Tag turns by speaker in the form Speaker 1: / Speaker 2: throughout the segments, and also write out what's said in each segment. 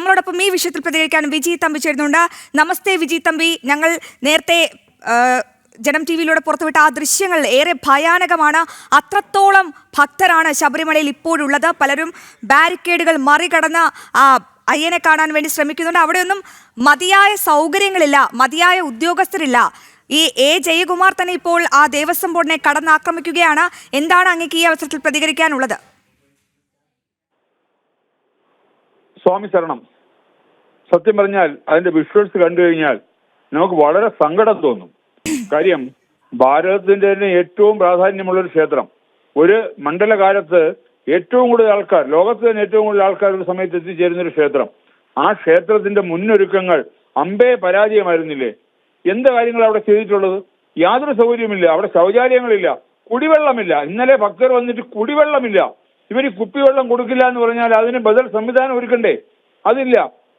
Speaker 1: നമ്മളോടൊപ്പം ഈ വിഷയത്തിൽ പ്രതികരിക്കാൻ വിജി തമ്പി ചേരുന്നുണ്ട്. നമസ്തേ വിജി തമ്പി. ഞങ്ങൾ നേരത്തെ ജനം ടി വിയിലൂടെ പുറത്തുവിട്ട ആ ദൃശ്യങ്ങൾ ഏറെ ഭയാനകമാണ്. അത്രത്തോളം ഭക്തരാണ് ശബരിമലയിൽ ഇപ്പോഴുള്ളത്. പലരും ബാരിക്കേഡുകൾ മറികടന്ന് അയ്യനെ കാണാൻ വേണ്ടി ശ്രമിക്കുന്നുണ്ട്. അവിടെയൊന്നും മതിയായ സൗകര്യങ്ങളില്ല, മതിയായ ഉദ്യോഗസ്ഥരില്ല. ഈ ജയകുമാർ തന്നെ ഇപ്പോൾ ആ ദേവസ്വം ബോർഡിനെ കടന്നാക്രമിക്കുകയാണ്. എന്താണ് അങ്ങേക്ക് ഈ അവസരത്തിൽ പ്രതികരിക്കാനുള്ളത്?
Speaker 2: സ്വാമി ശരണം. സത്യം പറഞ്ഞാൽ അതിന്റെ വിഷ്വൽസ് കണ്ടു കഴിഞ്ഞാൽ നമുക്ക് വളരെ സങ്കടം തോന്നും. കാര്യം, ഭാരതത്തിന്റെ തന്നെ ഏറ്റവും പ്രാധാന്യമുള്ളൊരു ക്ഷേത്രം, ഒരു മണ്ഡലകാലത്ത് ഏറ്റവും കൂടുതൽ ആൾക്കാർ, ലോകത്ത് തന്നെ ഏറ്റവും കൂടുതൽ ആൾക്കാർ ഒരു സമയത്ത് എത്തിച്ചേരുന്ന ഒരു ക്ഷേത്രം. ആ ക്ഷേത്രത്തിന്റെ മുന്നൊരുക്കങ്ങൾ അമ്പേ പരാജയമായിരുന്നില്ലേ? എന്ത് കാര്യങ്ങൾ അവിടെ ചെയ്തിട്ടുള്ളത്? യാതൊരു സൗകര്യമില്ല. അവിടെ ശൗചാലയങ്ങളില്ല, കുടിവെള്ളമില്ല. ഇന്നലെ ഭക്തർ വന്നിട്ട് കുടിവെള്ളമില്ല. ഇവർ കുപ്പിവെള്ളം കൊടുക്കില്ല എന്ന് പറഞ്ഞാൽ അതിന് ബദൽ സംവിധാനം ഒരുക്കണ്ടേ? അതില്ല.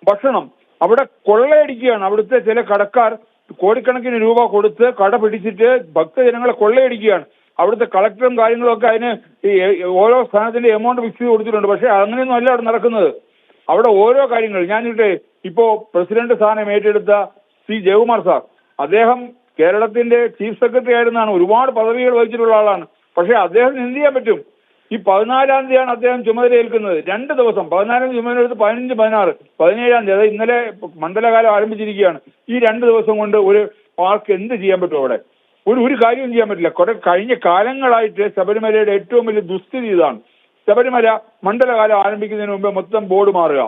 Speaker 2: ഭക്ഷണം അവിടെ കൊള്ളയടിക്കുകയാണ്. അവിടുത്തെ ചില കടക്കാർ കോടിക്കണക്കിന് രൂപ കൊടുത്ത് കട പിടിച്ചിട്ട് ഭക്തജനങ്ങളെ കൊള്ളയടിക്കുകയാണ്. അവിടുത്തെ കളക്ടറും കാര്യങ്ങളും ഒക്കെ അതിന് ഓരോ സ്ഥാനത്തിന്റെ എമൗണ്ട് ഫിക്സ് ചെയ്ത് കൊടുത്തിട്ടുണ്ട്. പക്ഷെ അങ്ങനെയൊന്നും അല്ല അവിടെ നടക്കുന്നത്. അവിടെ ഓരോ കാര്യങ്ങൾ ഞാനിട്ട് ഇപ്പോ പ്രസിഡന്റ് സ്ഥാനം ഏറ്റെടുത്ത ശ്രീ ജയകുമാർ സാർ, അദ്ദേഹം കേരളത്തിന്റെ ചീഫ് സെക്രട്ടറി ആയിരുന്നാണ്, ഒരുപാട് പദവികൾ വഹിച്ചിട്ടുള്ള ആളാണ്. പക്ഷെ അദ്ദേഹത്തിന് എന്ത് ചെയ്യാൻ പറ്റും? ഈ 14-ാം തീയതിയാണ് അദ്ദേഹം ചുമതലയേൽക്കുന്നത്. 2 ദിവസം, 14-ാം തീയതി ചുമതലയെടുത്ത് 15, 16, 17-ാം തീയതി, അതായത് ഇന്നലെ മണ്ഡലകാലം ആരംഭിച്ചിരിക്കുകയാണ്. ഈ 2 ദിവസം കൊണ്ട് ഒരു ആൾക്ക് എന്ത് ചെയ്യാൻ പറ്റും? അവിടെ ഒരു കാര്യവും ചെയ്യാൻ പറ്റില്ല. കഴിഞ്ഞ കാലങ്ങളായിട്ട് ശബരിമലയുടെ ഏറ്റവും വലിയ ദുസ്ഥിതി ഇതാണ്. ശബരിമല മണ്ഡലകാലം ആരംഭിക്കുന്നതിന് മുമ്പ് മൊത്തം ബോർഡ് മാറുക.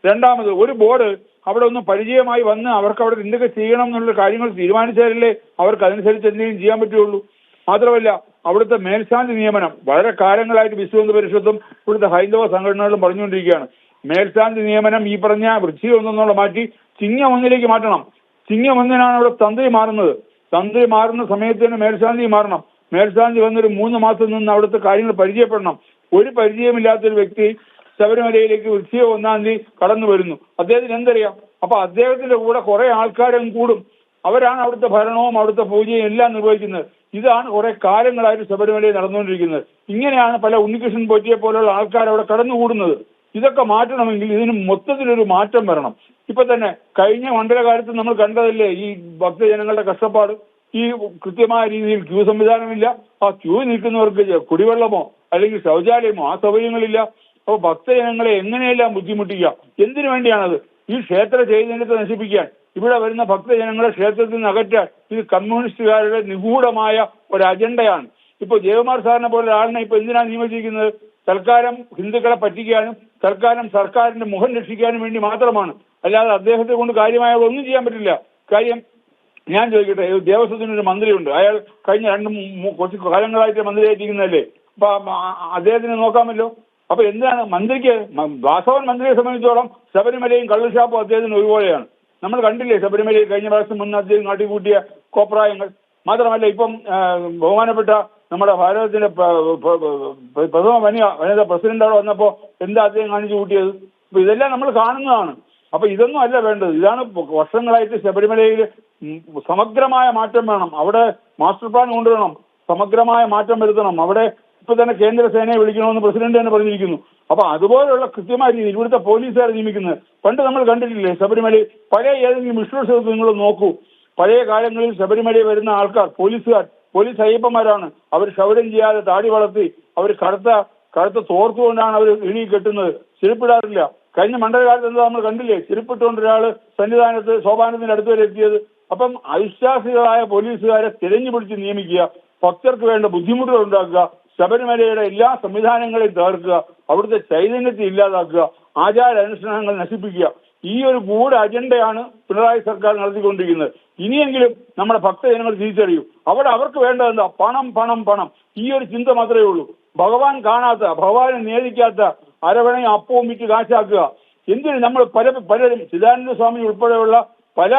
Speaker 2: രണ്ടാമത്, ഒരു ബോർഡ് അവിടെ ഒന്ന് പരിചയമായി വന്ന് അവർക്ക് അവിടെ എന്തൊക്കെ ചെയ്യണം എന്നുള്ള കാര്യങ്ങൾ തീരുമാനിച്ചാലല്ലേ അവർക്ക് അതനുസരിച്ച് എന്തെങ്കിലും ചെയ്യാൻ പറ്റുള്ളൂ. മാത്രമല്ല, അവിടുത്തെ മേൽശാന്തി നിയമനം വളരെ കാലങ്ങളായിട്ട് വിശ്വ പരിഷത്തും ഇവിടുത്തെ ഹൈന്ദവ സംഘടനകളും പറഞ്ഞുകൊണ്ടിരിക്കുകയാണ്. മേൽശാന്തി നിയമനം ഈ പറഞ്ഞ വൃശ്ചിക 1 മാറ്റി ചിങ്ങം 1 മാറ്റണം. ചിങ്ങം 1 അവിടെ തന്ത്രി മാറുന്നത്. തന്ത്രി മാറുന്ന സമയത്ത് തന്നെ മേൽശാന്തി മാറണം. മേൽശാന്തി വന്നൊരു 3 മാസം നിന്ന് അവിടുത്തെ കാര്യങ്ങൾ പരിചയപ്പെടണം. ഒരു പരിചയമില്ലാത്തൊരു വ്യക്തി ശബരിമലയിലേക്ക് വൃശ്ചിക 1 കടന്നു വരുന്നു. അദ്ദേഹത്തിന് എന്തറിയാം? അപ്പൊ അദ്ദേഹത്തിന്റെ കൂടെ കുറെ ആൾക്കാരും കൂടും. അവരാണ് അവിടുത്തെ ഭരണവും അവിടുത്തെ പൂജയും എല്ലാം നിർവഹിക്കുന്നത്. ഇതാണ് കുറെ കാലങ്ങളായിട്ട് ശബരിമലയിൽ നടന്നുകൊണ്ടിരിക്കുന്നത്. ഇങ്ങനെയാണ് പല ഉണ്ണികൃഷ്ണൻ പോറ്റിയെ പോലുള്ള ആൾക്കാർ അവിടെ കടന്നുകൂടുന്നത്. ഇതൊക്കെ മാറ്റണമെങ്കിൽ ഇതിന് മൊത്തത്തിലൊരു മാറ്റം വരണം. ഇപ്പൊ തന്നെ കഴിഞ്ഞ മണ്ഡലകാലത്ത് നമ്മൾ കണ്ടതല്ലേ ഈ ഭക്തജനങ്ങളുടെ കഷ്ടപ്പാട്. ഈ കൃത്യമായ രീതിയിൽ ക്യൂ സംവിധാനമില്ല. ആ ക്യൂ നിൽക്കുന്നവർക്ക് കുടിവെള്ളമോ അല്ലെങ്കിൽ ശൗചാലയമോ ആ സൗകര്യങ്ങളില്ല. അപ്പോൾ ഭക്തജനങ്ങളെ എങ്ങനെയെല്ലാം ബുദ്ധിമുട്ടിക്കുക? എന്തിനു വേണ്ടിയാണത്? ഈ ക്ഷേത്ര ചൈതന്യത്തെ നശിപ്പിക്കാൻ, ഇവിടെ വരുന്ന ഭക്തജനങ്ങളെ ക്ഷേത്രത്തിൽ നിന്ന് അകറ്റാൻ ഇത് കമ്മ്യൂണിസ്റ്റുകാരുടെ നിഗൂഢമായ ഒരു അജണ്ടയാണ്. ഇപ്പോൾ ജയകുമാർ സാറിനെ പോലെ ആളിനെ ഇപ്പൊ എന്തിനാണ് നിയമിച്ചിരിക്കുന്നത്? തൽക്കാലം ഹിന്ദുക്കളെ പറ്റിക്കാനും തൽക്കാലം സർക്കാരിന്റെ മുഖം രക്ഷിക്കാനും വേണ്ടി മാത്രമാണ്. അല്ലാതെ അദ്ദേഹത്തെ കൊണ്ട് കാര്യമായ ഒന്നും ചെയ്യാൻ പറ്റില്ല. കാര്യം, ഞാൻ ചോദിക്കട്ടെ, ദേവസ്വത്തിനൊരു മന്ത്രിയുണ്ട്. അയാൾ കഴിഞ്ഞ കുറച്ച് കാലങ്ങളായിട്ട് മന്ത്രിയായിട്ടിരിക്കുന്നതല്ലേ? അപ്പൊ അദ്ദേഹത്തിന് നോക്കാമല്ലോ. അപ്പൊ എന്താണ് മന്ത്രിക്ക്? വാസവൻ മന്ത്രിയെ സംബന്ധിച്ചോളം ശബരിമലയും കള്ളുഷാപ്പും അദ്ദേഹത്തിന് ഒരുപോലെയാണ്. നമ്മൾ കണ്ടില്ലേ ശബരിമലയിൽ കഴിഞ്ഞ പ്രാവശ്യം മുൻ അദ്ദേഹം കാട്ടിക്കൂട്ടിയ കോപ്രായങ്ങൾ. മാത്രമല്ല, ഇപ്പം ബഹുമാനപ്പെട്ട നമ്മുടെ ഭാരതത്തിന്റെ പ്രഥമ വനിതാ പ്രസിഡന്റ് അവിടെ വന്നപ്പോ എന്താ അദ്ദേഹം കാണിച്ചു കൂട്ടിയത്? അപ്പൊ ഇതെല്ലാം നമ്മൾ കാണുന്നതാണ്. അപ്പൊ ഇതൊന്നും അല്ല വേണ്ടത്. ഇതാണ് വർഷങ്ങളായിട്ട് ശബരിമലയിൽ സമഗ്രമായ മാറ്റം വേണം. അവിടെ മാസ്റ്റർ പ്ലാൻ കൊണ്ടുവരണം, സമഗ്രമായ മാറ്റം വരുത്തണം. അവിടെ ഇപ്പൊ തന്നെ കേന്ദ്ര സേനയെ വിളിക്കണമെന്ന് പ്രസിഡന്റ് തന്നെ പറഞ്ഞിരിക്കുന്നു. അപ്പൊ അതുപോലെയുള്ള കൃത്യമായ രീതിയിൽ ഇവിടുത്തെ പോലീസുകാരെ നിയമിക്കുന്നത് പണ്ട് നമ്മൾ കണ്ടിട്ടില്ലേ? ശബരിമലയിൽ പഴയ ഏതെങ്കിലും വിഷ്വൽസ് നിങ്ങൾ നോക്കൂ. പഴയ കാലങ്ങളിൽ ശബരിമലയിൽ വരുന്ന ആൾക്കാർ പോലീസ് അയ്യപ്പന്മാരാണ്. അവർ ക്ഷൗരം ചെയ്യാതെ താടി വളർത്തി അവർ കറുത്ത തോർത്തുകൊണ്ടാണ് അവർ ഇണി കെട്ടുന്നത്. ചെരുപ്പിടാറില്ല. കഴിഞ്ഞ മണ്ഡലകാലത്ത് എന്താ നമ്മൾ കണ്ടില്ലേ? ചെരുപ്പിട്ടുകൊണ്ട് ഒരാള് സന്നിധാനത്ത് സോപാനത്തിന്റെ അടുത്ത് വരെ എത്തിയത്. അപ്പം അവിശ്വാസികളായ പോലീസുകാരെ തിരഞ്ഞു പിടിച്ച് നിയമിക്കുക, ഭക്തർക്ക് വേണ്ട ബുദ്ധിമുട്ടുകൾ ഉണ്ടാക്കുക, ശബരിമലയുടെ എല്ലാ സംവിധാനങ്ങളെയും തകർക്കുക, അവിടുത്തെ ചൈതന്യത്തെ ഇല്ലാതാക്കുക, ആചാരാനുഷ്ഠാനങ്ങൾ നശിപ്പിക്കുക. ഈ ഒരു ഗൂഢ അജണ്ടയാണ് പിണറായി സർക്കാർ നടത്തിക്കൊണ്ടിരിക്കുന്നത്. ഇനിയെങ്കിലും നമ്മുടെ ഭക്തജനങ്ങൾ തിരിച്ചറിയും. അവിടെ അവർക്ക് വേണ്ടത് എന്താ? പണം, പണം, പണം. ഈ ഒരു ചിന്ത മാത്രമേ ഉള്ളൂ. ഭഗവാൻ കാണാത്ത, ഭഗവാനെ നേദിക്കാത്ത അരവണയും അപ്പവും വിറ്റ് കാശാക്കുക. എന്തിന്? നമ്മൾ പലരും ചിദാനന്ദ സ്വാമി ഉൾപ്പെടെയുള്ള പല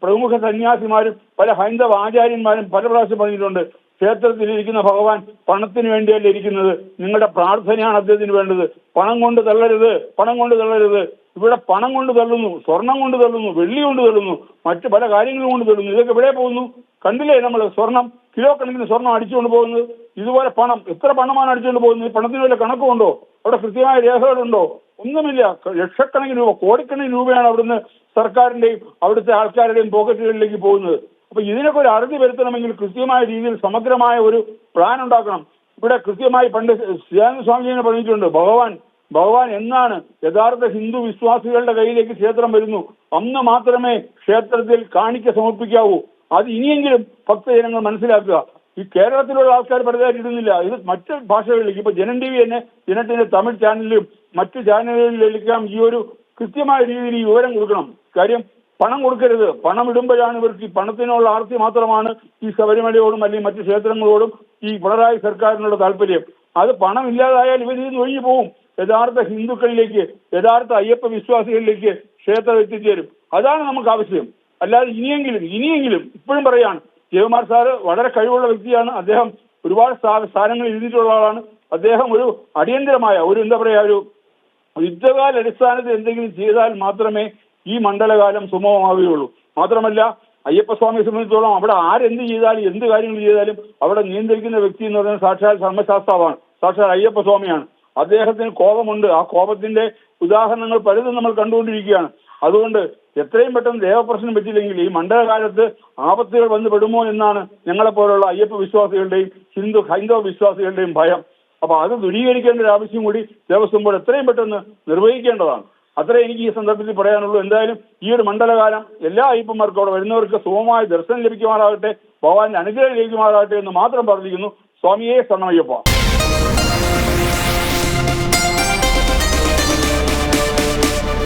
Speaker 2: പ്രമുഖ സന്യാസിമാരും പല ഹൈന്ദവ ആചാര്യന്മാരും പല പ്രാവശ്യം പറഞ്ഞിട്ടുണ്ട്, ക്ഷേത്രത്തിലിരിക്കുന്ന ഭഗവാൻ പണത്തിന് വേണ്ടിയല്ല ഇരിക്കുന്നത്, നിങ്ങളുടെ പ്രാർത്ഥനയാണ് അദ്ദേഹത്തിന് വേണ്ടത്. പണം കൊണ്ട് തള്ളരുത്, പണം കൊണ്ട് തള്ളരുത്. ഇവിടെ പണം കൊണ്ട് തള്ളുന്നു, സ്വർണം കൊണ്ട് തള്ളുന്നു, വെള്ളി കൊണ്ട് തള്ളുന്നു, മറ്റു പല കാര്യങ്ങളും കൊണ്ട് തള്ളുന്നു. ഇതൊക്കെ എവിടെ പോകുന്നു? കണ്ടില്ലേ നമ്മൾ? സ്വർണം, കിലോ കണക്കിന് സ്വർണം അടിച്ചുകൊണ്ട് പോകുന്നത്. ഇതുപോലെ പണം, എത്ര പണമാണ് അടിച്ചുകൊണ്ട് പോകുന്നത്? പണത്തിന് വല്ല കണക്കുണ്ടോ? അവിടെ കൃത്യമായ രേഖകളുണ്ടോ? ഒന്നുമില്ല. ലക്ഷക്കണക്കിന് രൂപ, കോടിക്കണക്കിന് രൂപയാണ് അവിടുന്ന് സർക്കാരിന്റെയും അവിടുത്തെ ആൾക്കാരുടെയും പോക്കറ്റുകളിലേക്ക് പോകുന്നത്. അപ്പൊ ഇതിനൊക്കെ ഒരു അറുതി വരുത്തണമെങ്കിൽ കൃത്യമായ രീതിയിൽ സമഗ്രമായ ഒരു പ്ലാൻ ഉണ്ടാക്കണം. ഇവിടെ കൃത്യമായി പണ്ട് ശ്രീരാമ സ്വാമിജിനെ പറഞ്ഞിട്ടുണ്ട്, ഭഗവാൻ എന്നാണ് യഥാർത്ഥ ഹിന്ദു വിശ്വാസികളുടെ കയ്യിലേക്ക് ക്ഷേത്രം വരുന്നു അന്ന് മാത്രമേ ക്ഷേത്രത്തിൽ കാണിക്ക സമർപ്പിക്കാവൂ. അത് ഇനിയെങ്കിലും ഭക്തജനങ്ങൾ മനസ്സിലാക്കുക. ഈ കേരളത്തിലുള്ള ആൾക്കാർ പലതായിട്ട് ഇടുന്നില്ല, ഇത് മറ്റ് ഭാഷകളിലേക്ക്. ഇപ്പൊ ജനം ടി വി തന്നെ, ജനത്തിന്റെ തമിഴ് ചാനലിലും മറ്റു ചാനലുകളിലെല്ലാം ഈ ഒരു കൃത്യമായ രീതിയിൽ ഈ വിവരം കൊടുക്കണം. കാര്യം പണം കൊടുക്കരുത്. പണം ഇടുമ്പോഴാണ് ഇവർക്ക് ഈ പണത്തിനുള്ള ആർത്തി മാത്രമാണ് ഈ ശബരിമലയോടും അല്ലെങ്കിൽ മറ്റു ക്ഷേത്രങ്ങളോടും ഈ പിണറായി സർക്കാരിനുള്ള താല്പര്യം. അത് പണം ഇല്ലാതായാൽ ഇവരിൽ നിന്ന് ഒഴിഞ്ഞു പോകും. യഥാർത്ഥ ഹിന്ദുക്കളിലേക്ക്, യഥാർത്ഥ അയ്യപ്പ വിശ്വാസികളിലേക്ക് ക്ഷേത്രം എത്തിച്ചേരും. അതാണ് നമുക്ക് ആവശ്യം. അല്ലാതെ ഇനിയെങ്കിലും ഇപ്പോഴും പറയാണ്, ജയകുമാർ സാറ് വളരെ കഴിവുള്ള വ്യക്തിയാണ്. അദ്ദേഹം ഒരുപാട് സ്ഥാനങ്ങൾ എഴുതിയിട്ടുള്ള ആളാണ്. അദ്ദേഹം ഒരു അടിയന്തരമായ ഒരു എന്താ പറയാ ഒരു യുദ്ധകാല അടിസ്ഥാനത്തിൽ എന്തെങ്കിലും ചെയ്താൽ മാത്രമേ ഈ മണ്ഡലകാലം സുഗമമാവുകയുള്ളൂ. മാത്രമല്ല അയ്യപ്പസ്വാമിയെ സംബന്ധിച്ചോളം അവിടെ ആരെന്ത് ചെയ്താലും എന്ത് കാര്യങ്ങൾ ചെയ്താലും അവിടെ നിയന്ത്രിക്കുന്ന വ്യക്തി എന്ന് പറയുന്നത് സാക്ഷാൽ ധർമ്മശാസ്താവാണ്, സാക്ഷാൽ അയ്യപ്പസ്വാമിയാണ്. അദ്ദേഹത്തിന് കോപമുണ്ട്. ആ കോപത്തിന്റെ ഉദാഹരണങ്ങൾ പലതും നമ്മൾ കണ്ടുകൊണ്ടിരിക്കുകയാണ്. അതുകൊണ്ട് എത്രയും പെട്ടെന്ന് ദേവപ്രശ്നം പറ്റില്ലെങ്കിൽ ഈ മണ്ഡലകാലത്ത് ആപത്തുകൾ വന്നു പെടുമോ എന്നാണ് ഞങ്ങളെപ്പോലുള്ള അയ്യപ്പ വിശ്വാസികളുടെയും ഹൈന്ദവ വിശ്വാസികളുടെയും ഭയം. അപ്പൊ അത് ദൂരീകരിക്കേണ്ട ഒരു ആവശ്യം കൂടി ദേവസ്വം ബോർഡ് എത്രയും പെട്ടെന്ന് നിർവഹിക്കേണ്ടതാണ്. അത്രേ എനിക്ക് ഈ സന്ദർഭത്തിൽ പറയാനുള്ളൂ. എന്തായാലും ഈ ഒരു മണ്ഡലകാലം എല്ലാ അയ്യപ്പന്മാർക്കും അവിടെ വരുന്നവർക്ക് സുഗമമായ ദർശനം ലഭിക്കുമാറാകട്ടെ, ഭഗവാന്റെ അനുഗ്രഹം ലഭിക്കുമാറാകട്ടെ എന്ന് മാത്രം പറഞ്ഞിരിക്കുന്നു. സ്വാമിയെ ശരണമയ്യപ്പ.